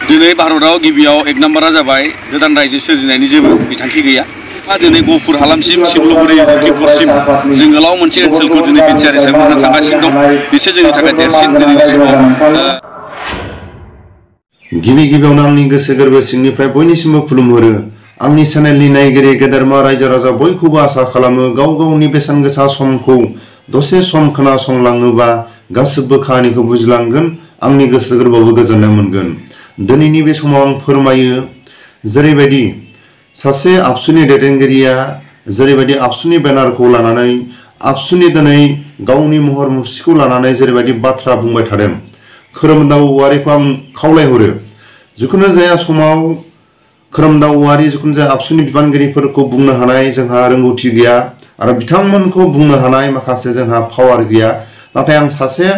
दिनै भारताव गिबियाव एक नाम्बारा जाबाय गोदान रायजो सोरजिनायनि जेबो बिथांखि गैया। दिनै गहपुर हालामसिम सिमलुगुरि लखिमपुरसिम जों गोलाव मोनसे ओनसोलखौ दिनै बिटिआर हिसाबै मोननो थांगासिनो दं। बिसोर जोंनि थाखाय देरसिन दिनैनि समाव। गिबियावनो आंनि गोसो गोरबो सिंनिफ्राय बयनिसिमबो खुलुमहरो। आंनि चेनेलनि नायगिरि गेदेरमा रायजो राजा बयखौबो आसा खालामो गाव गावनि बेसेन गोसा समखौ दसे सम खोनासंलाङोबा गासिबो खाहानिखौ बुजिलांगोन, आंनि गोसो गोरबोआवबो गोजोननाय मोनगोन। दिनैनि बे समाव आं फोरमायो जेरैबायदि सासे आबसुनि दैदेनगिरिया जेरैबायदि आबसुनि बेनारखौ लानानै आबसुनि दिनै गावनि महर मुस्रिखौ लानानै जेरैबायदि बाथ्रा बुंबाय थादों, खोरोमदाव औवारिखौ आं खावलायहरो जिखुनु जाया समाव खोरोमदाव औवारि जिखुनु जाया आबसुनि बिबानगिरिफोरखौ बुंनो हानाय जोंहा रोंगौथि गैया आरो बिथांमोनखौ बुंनो हानाय माखासे जोंहा पावार गैया। नाथाय आं सासे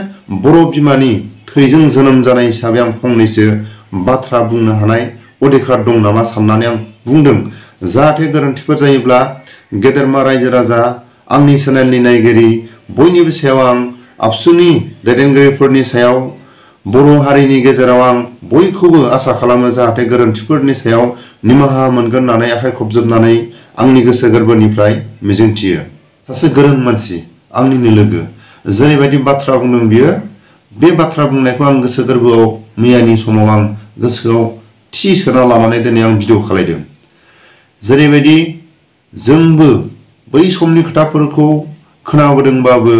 बर' बिमानि थैजों जोनोम जानाय हिसाबै आं फंनैसो बाथ्रा बुंनो हानाय अधिकार दं नामा साननानै आं बुंदों। जाहाथे गोरोन्थिफोर जायोब्ला गेदेरमा रायजो राजा, आंनि चेनेलनि नायगिरि बयनिबो सायाव आं आबसुनि दैदेनगिरिफोरनि सायाव बर' हारिनि गेजेराव आं बयखौबो आसा खालामो जाहाथे गोरोन्थिफोरनि सायाव निमाहा मोनगोन होननानै आखाइ खबजोबनानै आंनि गोसो गोरबोनिफ्राय मिजिंथियो। सासे गोरों मानसि, आंनिनो लोगो, जेरैबायदि बाथ्रा बुंदों बियो, बे बाथ्रा बुंनायखौ आं गोसो गोरबोआव मैयानि समाव आं गोसोआव थि सोना लानानै दिनै आं भिडिअ खालायदों। जेरैबायदि जोंबो बै समनि खोथाफोरखौ खोनाबोदोंबाबो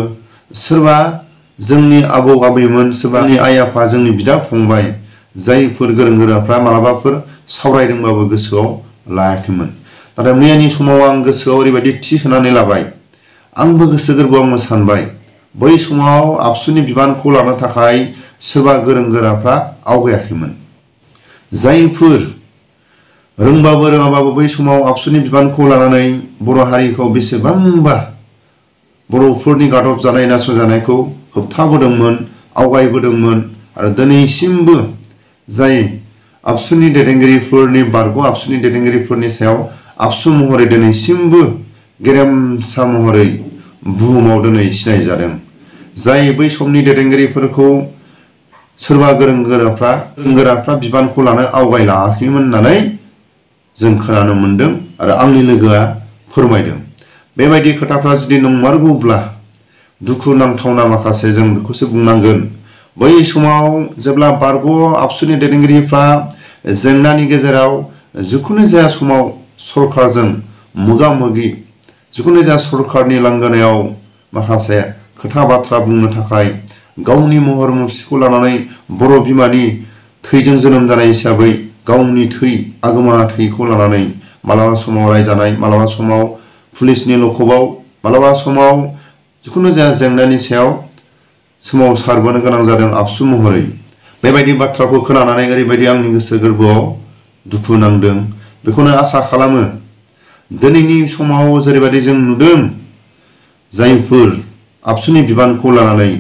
सोरबा जोंनि आबौ आबैमोन, सोरबा जोंनि आइ आफा, जोंनि बिदा फंबाय, जायफोर गोरों गोराफ्रा मालाबाफोर सावरायदोंबाबो गोसोआव लायाखैमोन। नाथाय मैयानि समाव आं गोसोआव ओरैबायदि थि सोनानै लाबाय, आंबो गोसो गोरबोआव सानबाय बै समाव आबसुनि बिबानखौ लानो थाखाय सोरबा गोरों गोराफ्रा आवगायाखैमोन। जायफोर रोंबाबो रोङाबाबो बै समाव आबसुनि बिबानखौ लानानै बर' हारिखौ बेसेबांबा बर'फोरनि गादब जानाय नासयजानायखौ होबथाबोदोंमोन, आवगायबोदोंमोन आरो दिनैसिमबो जाय आबसुनि दैदेनगिरिफोरनि बारग' आबसुनि दैदेनगिरिफोरनि सायाव आबसु महरै दिनैसिमबो गेरेमसा महरै बुहुमाव दिनै सिनायजादों। जाय बै समनि दैदेनगिरिफोरखौ सोरबा गोरों गोराफ्रा बिबानखौ लानो आवगायलाङाखैमोन होननानै जों खोनानो मोनदों आरो आंनि लोगोआ फोरमायदों। बेबायदि खोथाफ्रा जुदि नंमारगौब्ला दुखु नांथावना माखासे जों बेखौसो बुंनांगोन। बै समाव जेब्ला बारग' आबसुनि दैदेनगिरिफ्रा जेंनानि गेजेराव जिखुनु जाया समाव सरकारजों मोगा मोगि, जिखुनु जाया सरकारनि लांगोनायाव माखासे खोथा बाथ्रा बुंनो थाखाय गावनि महर मुस्रिखौ लानानै बर' बिमानि थैजों जोनोम जानाय हिसाबै गावनि थै आगोमा थैखौ लानानै मालाबा समाव रायजानाय, मालाबा समाव पुलिसनि लकआव, मालाबा समाव जिखुनु जाया जेंनानि सायाव सोमावसारबोनो गोनां जादों आबसु महरै। बेबायदि बाथ्राखौ खोनानानै ओरैबायदि आंनि गोसो गोरबोआव दुखु नांदों। बेखौनो आसा खालामो दिनैनि समाव जेरैबायदि जों नुदों जायफोर आबसुनि बिबानखौ लानानै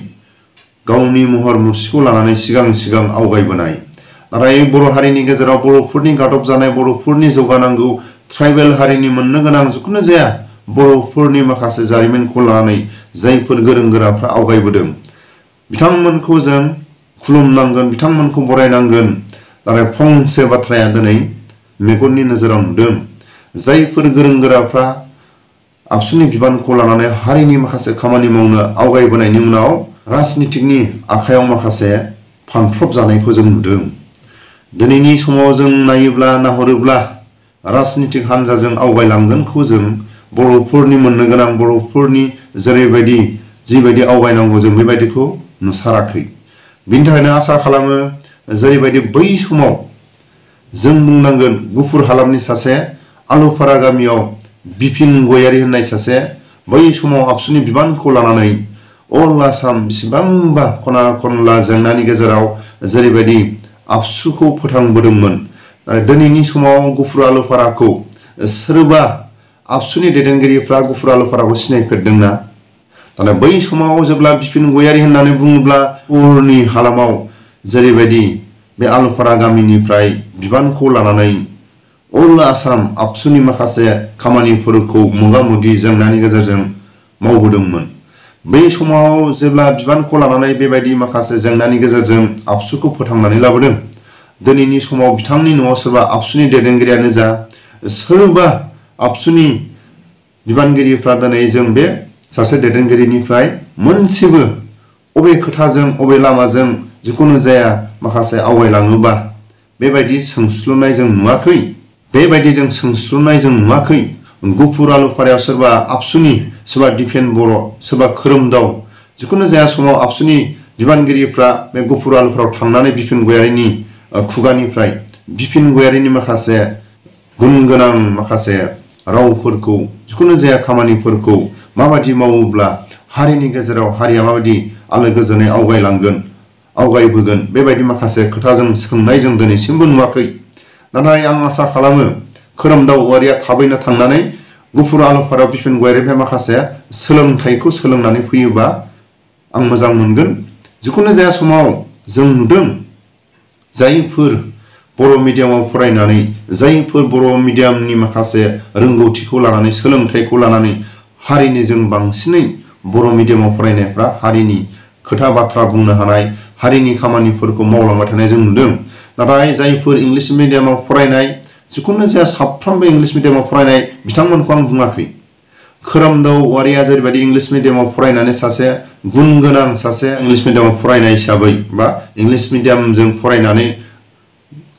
गावनि महर मुस्रिखौ लानानै सिगां आवगायबोनाय, नाथाय बर' हारिनि गेजेराव बर'फोरनि गादब जानाय, बर'फोरनि जौगानांगौ, ट्राइबेल हारिनि मोननो गोनां जिखुनु जाया बर'फोरनि माखासे जारिमिनखौ लानानै जायफोर गोरों गोराफ्रा आवगायबोदों बिथांमोनखौ जों खुलुमनांगोन, बिथांमोनखौ बरायनांगोन। नाथाय फंसे बाथ्राया दिनै मेगननि नोजोराव नुदों, जायफोर गोरों गोराफ्रा आबसुनि बिबानखौ लानानै हारिनि माखासे खामानि मावनो आवगायबोनायनि उनाव राजनितिकनि आखायाव माखासे फानफ्रब जानायखौ जों नुदों। दिनैनि समाव जों नाहरोब्ला राजनितिक हान्जाजों आवगायलांगोनखौ जों बर'फोरनि मोननो गोनां, बर'फोरनि जेरैबायदि जिबायदि आवगायनांगौ जों बेबायदिखौ नुसाराखै। बिनि थाखायनो आसा खालामो जेरैबायदि बै समाव जों बुंनांगोन गुफुर हालामनि सासे आलुफारा गामियाव बिपिन गयारि होननाय सासे बै समाव आबसुनि बिबानखौ लानानै अल आसाम बेसेबांबा खना खनला जेंनानि गेजेराव जेरैबायदि आबसुखौ फोथांबोदोंमोन। दिनैनि समाव गुफुर आलुफाराखौ सोरबा आबसुनि दैदेनगिरिफ्रा गुफुर आलुफाराखौ सिनायफेरदोंना? नाथाय बै समाव जेब्ला बिपिन गयारि होननानै बुङोब्ला पुरनि हालामाव जेरैबायदि बे आलुफारा गामिनिफ्राय बिबानखौ लानानै अल आसाम आबसुनि माखासे खामानिफोरखौ मोगा मोगि जेंनानि गेजेरजों मावबोदोंमोन। बै समाव जेब्ला बिबानखौ लानानै बेबायदि माखासे जेंनानि गेजेरजों आबसुखौ फोथांनानै लाबोदों, दिनैनि समाव बिथांनि न'आव सोरबा आबसुनि दैदेनगिरियानो जा सोरबा आबसुनि बिबानगिरिफ्रा दिनै जों बे सासे दैदेनगिरिनिफ्राय मोनसेबो अबे खोथाजों अबे लामाजों जिखुनु जाया माखासे आवगायलाङोबा बेबायदि सोंस्लुनाय जों नुवाखै। बेबायदि जों सोंस्लुनाय जों नुवाखै। गुफुर आलुफारायाव सोरबा आबसुनि सोरबा दिपेन बर' सोरबा खोरोमदाव जिखुनु जाया समाव आबसुनि बिबानगिरिफ्रा बे गुफुर आलुफाराव थांनानै बिपिन गयारिनि खुगानिफ्राय बिपिन गयारिनि माखासे गुन गोनां माखासे रावफोरखौ जिखुनु जाया खामानिफोरखौ माबायदि मावोब्ला हारिनि गेजेराव हारिया माबायदि आलो गोजोनै आवगायबोगोन बेबायदि माखासे खोथा जों सोंनाय जों दिनैसिमबो नुवाखै। नाथाय आं आसा खालामो खोरोमदाव औवारिया थाबैनो थांनानै गुफुर आलुफारायाव बिपिन गयारिनिफ्राय माखासे सोलोंथाइखौ सोलोंनानै फैयोबा आं मोजां मोनगोन। जिखुनु जाया समाव जों नुदों जायफोर बर' मिडियामाव फरायनानै जायफोर बर' मिडियामनि माखासे रोंगौथिखौ लानानै सोलोंथाइखौ लानानै हारिनि जों बांसिनै बर' मिडियामाव फरायनायफ्रा हारिनि खोथा बाथ्रा बुंनो हानाय हारिनि खामानिफोरखौ मावलांबाय थानाय जों नुदों। नाथाय जायफोर इंलिश मिडियामाव फरायनाय जिखुनु जाया साफ्रोमबो इंलिश मिडियामाव फरायनाय बिथांमोनखौ आं बुङाखै। खोरोमदाव औवारिया जेरैबायदि इंलिश मिडियामाव फरायनानै सासे गुन गोनां सासे इंलिश मिडियामाव फरायनाय हिसाबै बा इंलिश मिडियामजों फरायनानै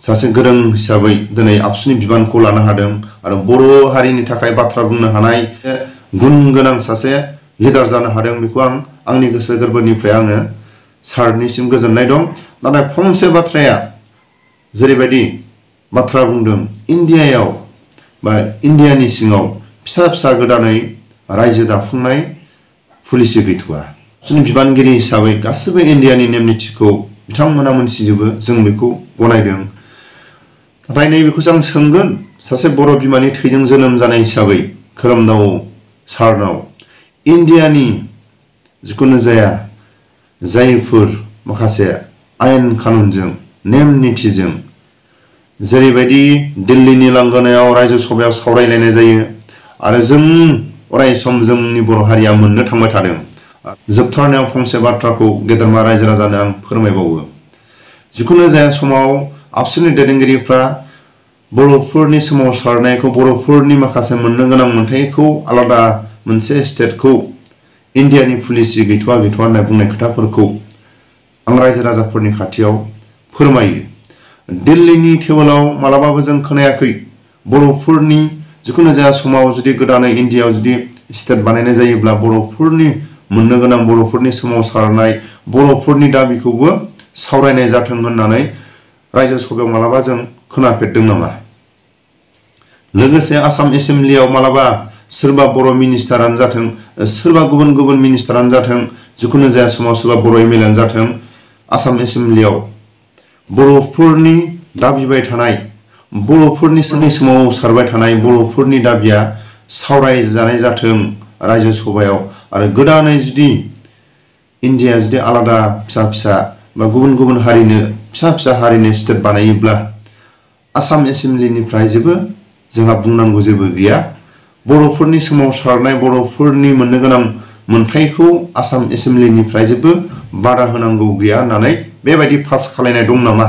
सासे गोरों हिसाबै दिनै आबसुनि बिबानखौ लानो हादों आरो बर' हारिनि थाखाय बाथ्रा बुंनो हानाय गुन गोनां सासे लिडार जानो हादों। बेखौ आंनि गोसो गोरबोनिफ्राय आङो सारनिसिम गोजोननाय दं। नाथाय फंसे बाथ्राया जेरैबायदि बाथ्रा बुंदों इन्डियायाव बा इन्डियानि सिङाव फिसा फिसा गोदानै रायजो दाफुंनाय पलिसि गैथ'आ। जोंनि बिबानगिरि हिसाबै गासिबो इन्डियानि नेम निथिखौ बिथांमोना मोनथिजोबो जों बेखौ गनायदों। नाथाय नैबेखौसो आं सोंगोन सासे बर' बिमानि थैजों जोनोम जानाय हिसाबै खोरोमदाव सारनाव इन्डियानि जिखुनु जाया जायफोर माखासे आयेन कानुनजों नेम निथिजों जेरैबायदि दिल्लीनि लांगोनायाव रायजो सभायाव सावरायलायनाय जायो आरो जों अराय सम जोंनि बर' हारिया मोननो थांबाय थादों। जोबथारनायाव फंसे बाथ्राखौ गेदेरमा रायजो राजानो आं फोरमायबावो। जिखुनु जाया समाव आबसुनि दैदेनगिरिफ्रा बर'फोरनि सोमावसारनायखौ बर'फोरनि माखासे मोननो गोनां मोन्थायखौ आलादा मोनसे स्टेटखौ इन्डियानि पलिसि गैथ'आ होनना बुंनाय खोथाफोरखौ आं रायजो राजाफोरनि खाथियाव फोरमायो। दिल्लीनि टेबोलाव मालाबाबो जों खोनायाखै बर'फोरनि जिखुनु जाया समाव जुदि गोदानै इन्डियायाव जुदि स्टेट बानायनाय जायोब्ला बर'फोरनि मोननो गोनां बर'फोरनि सोमावसारनाय बर'फोरनि दाबिखौबो सावरायनाय जाथों होननानै रायजो सभायाव मालाबा जों खोनाफेरदों नामा? लोगोसे आसाम एसेम्ब्लियाव मालाबा सोरबा बर' मिनिस्टारानो जाथों सोरबा गुबुन मिनिस्टारानो जाथों जिखुनु जाया समाव सोरबा बर' एमएलएआनो जाथों आसाम एसेम्ब्लियाव बर'फोरनि दाबिबाय थानाय बर'फोरनि सोमावसारबाय थानाय बर'फोरनि दाबिया सावरायजानाय जाथों रायजो सभायाव। आरो गोदानै जुदि इन्डिया जुदि आलादा फिसा बा गुबुन हारिनो फिसा हारिनि स्टेट बानायोब्ला आसाम एसेम्ब्लिनिफ्राय जेबो जोंहा बुंनांगौ जेबो गैया। बर'फोरनि सोमावसारनाय बर'फोरनि मोननो गोनां मोन्थायखौ आसाम एसेम्ब्लिनिफ्राय जेबो बादा होनांगौ गैया होननानै बेबायदि पास खालायनाय दं नामा?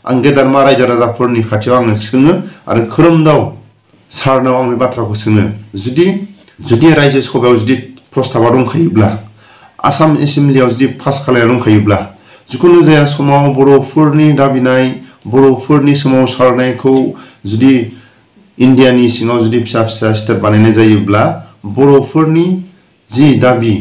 आं गेदेरमा रायजो राजाफोरनि खाथियाव आङो सोङो आरो खोरोमदाव सारनाव आं बे बाथ्राखौ सोङो जुदि रायजो सभायाव जुदि प्रस्ताबा दंखायोब्ला आसाम एसेम्ब्लियाव जुदि पास खालायना दंखायोब्ला जिखुनु जाया समाव बर'फोरनि दाबिनाय बर'फोरनि सोमावसारनायखौ जुदि इन्डियानि सिङाव जुदि फिसा स्टेट बानायनाय जायोब्ला बर'फोरनि जि दाबि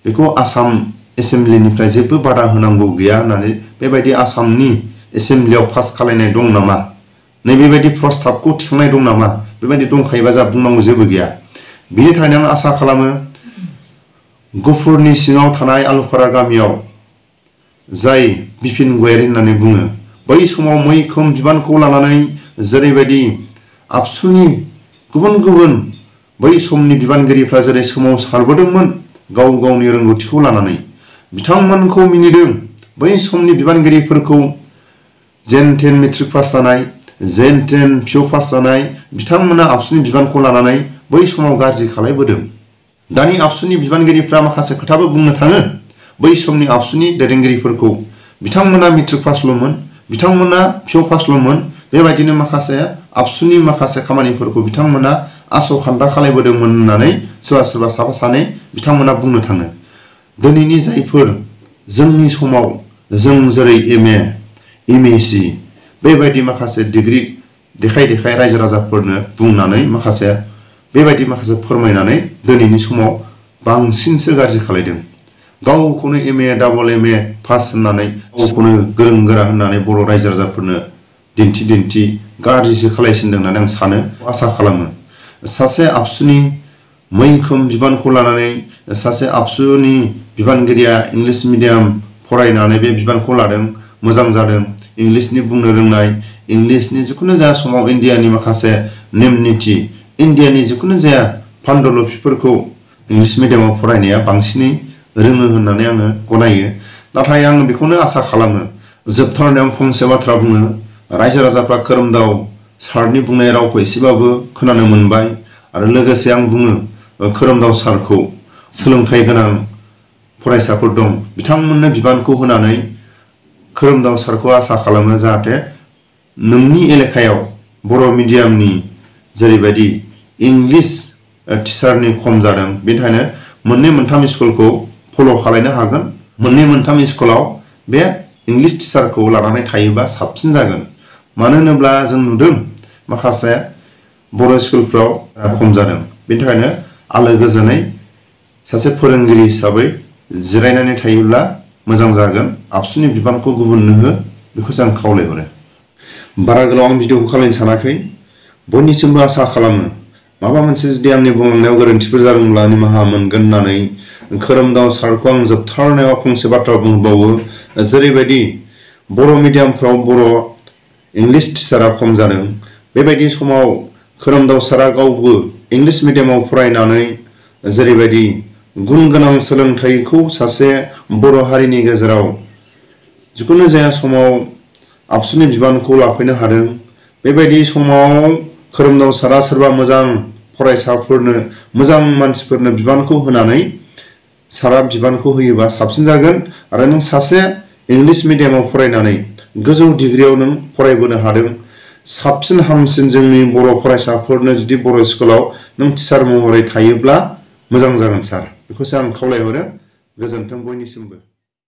बेखौ आसाम एसेम्ब्लिनिफ्राय जेबो बादा होनांगौ गैया होननानै बेबायदि आसामनि एसेम्ब्लियाव पास खालायनाय दं नामा? नैबेबायदि प्रस्ताबखौ थिखांनाय दं नामा? बेबायदि दंखायोबा जा बुंनांगौ जेबो गैया। बिनि थाखायनो आं आसा खालामो गुफुरनि सिङाव थानाय आलुफारा गामियाव जाय बिपिन गयारि होननानै बुङो बै समाव मैखोम बिबानखौ लानानै जेरैबायदि आबसुनि गुबुन बै समनि बिबानगिरिफ्रा जेरै सोमावसारबोदोंमोन गावनि रोंगौथिखौ लानानै बिथांमोनखौ मिनिदों। बै समनि बिबानगिरिफोरखौ जेन थेन मेट्रिक पास जानाय जेन थेन पिअ पास जानाय बिथांमोना आबसुनि बिबानखौ लानानै बै समाव गाज्रि खालायबोदों। दानि आबसुनि बिबानगिरिफ्रा माखासे खोथाबो बुंनो थाङो बै समनि आबसुनि दैदेनगिरिफोरखौ बिथांमोना मेट्रिक पासल'मोन बिथांमोना फिअ पासल'मोन बेबायदिनो माखासे आबसुनि माखासे खामानिफोरखौ बिथांमोना आस'खान्दा खालामबोदोंमोन होननानै सोरबा साफा सानै बिथांमोना बुंनो थाङो। दिनैनि जायफोर जोंनि समाव जों जेरै एमएसि बेबायदि माखासे डिग्री देखाय रायजो राजाफोरनो बुंनानै बेबायदि माखासे फोरमायनानै दिनैनि समाव बांसिनसो गाज्रि खालायदों। गावखौनो डाबल एमए पास होननानै गावखौनो गोरों गोरा होननानै बर' रायजो राजाफोरनो दिन्थि गाज्रिसो खालायसिनदों होननानै आं सानो, आसा खालामो। सासे आबसुनि मैखोम बिबानखौ लानानै सासे आबसुनि बिबानगिरिया इंलिश मिडियाम फरायनानै बे बिबानखौ लादों, मोजां जादों। इंलिशनि बुंनो रोंनाय, इंलिशनि जिखुनु जाया समाव इन्डियानि माखासे नेम निथि, इन्डियानि जिखुनु जाया फान्डलपिफोरखौ इंलिश मिडियामाव फरायनाया बांसिनै रोङो होननानै आङो गनायो। नाथाय आं बेखौनो आसा खालामो, जोबथारनायाव फंसे बाथ्रा बुङो, रायजो राजाफ्रा खोरोमदाव सारनि बुंनाय रावखौ एसेबाबो खोनानो मोनबाय आरो लोगोसे आं बुङो खोरोमदाव सारखौ सोलोंथाइ गोनां फरायसाफोर दं, बिथांमोननो बिबानखौ होनानै खोरोमदाव सारखौ आसा खालामो जाहाथे नोंनि एलेखायाव बर' मिडियामनि जेरैबायदि इंलिश टिचारनि खम जादों, बेनिखायनो मोननै मोनथाम स्कुलखौ फल' खालायनो हागोन। मोननै मोनथाम स्कुलाव बे इंलिश टिचारखौ लानानै थायोबा साबसिन जागोन। मानो होनोब्ला जों नुदों माखासे बर' स्कुलफ्राव खम जादों। बेनि थाखायनो आलो गोजोनै सासे फोरोंगिरि हिसाबै जिरायनानै थायोब्ला मोजां जागोन। आबसुनि बिबानखौ गुबुननो हो, बेखौसो आं खावलायहरो। बारा गोलाव आं भिडिअखौ खालामनो सानाखै, बयनिसिमबो आसा खालामो माबा मोनसे जुदि आंनि बुंलांनायाव गोरोन्थिफोर जादोंब्ला निमाहा मोनगोन होननानै खोरोमदाव सारखौ आं जोबथारनायाव फंसे बाथ्रा बुंबावो, जेरैबायदि बर' मिडियामफ्राव बर' इंलिश टिचारा खम जादों, बेबायदि समाव खोरोमदाव सारा गावबो इंलिश मिडियामाव फरायनानै जेरैबायदि गुन गोनां सोलोंथाइखौ सासे बर' हारिनि गेजेराव जिखुनु जाया समाव आबसुनि बिबानखौ लाफैनो हादों। बेबायदि समाव खोरोमदाव सारा सोरबा मोजां फरायसाफोरनो, मोजां मानसिफोरनो बिबानखौ होनानै सारा बिबानखौ होयोबा साबसिन जागोन। आरो नों सासे इंलिश मिडियामाव फरायनानै गोजौ डिग्रियाव नों फरायबोनो हादों, साबसिन हामसिन जोंनि बर' फरायसाफोरनो जुदि बर' स्कुलाव नों टिचार महरै थायोब्ला मोजां जागोन सार, बेखौसो आं खावलायहरो। गोजोन्थों बयनिसिमबो।